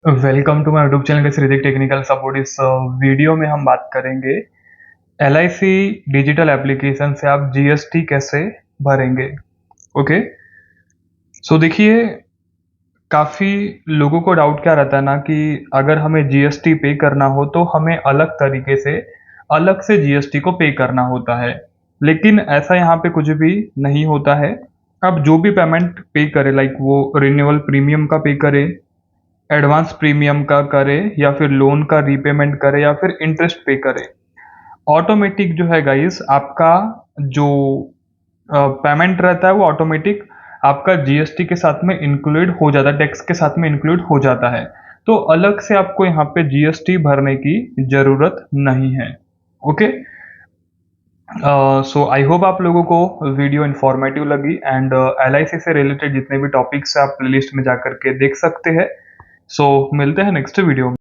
Welcome to my YouTube channel Shridik technical support. इस video में हम बात करेंगे LIC डिजिटल एप्लीकेशन से आप GST कैसे भरेंगे। ओके, सो देखिए, काफ़ी लोगों को डाउट क्या रहता है ना कि अगर हमें GST पे करना हो तो हमें अलग से GST को पे करना होता है, लेकिन ऐसा यहाँ पे कुछ भी नहीं होता है। आप जो भी पेमेंट पे करें, लाइक वो रिन्यूअल प्रीमियम का पे करें, एडवांस प्रीमियम का करे, या फिर लोन का रीपेमेंट करे, या फिर इंटरेस्ट पे करे, ऑटोमेटिक जो है गाइस आपका जो पेमेंट रहता है वो ऑटोमेटिक आपका GST के साथ में इंक्लूड हो जाता है, टैक्स के साथ में इंक्लूड हो जाता है। तो अलग से आपको यहाँ पे GST भरने की ज़रूरत नहीं है। ओके, सो आई होप आप लोगों को वीडियो इन्फॉर्मेटिव लगी, एंड LIC से रिलेटेड जितने भी टॉपिक्स आप प्लेलिस्ट में जा करके देख सकते हैं। सो मिलते हैं नेक्स्ट वीडियो में।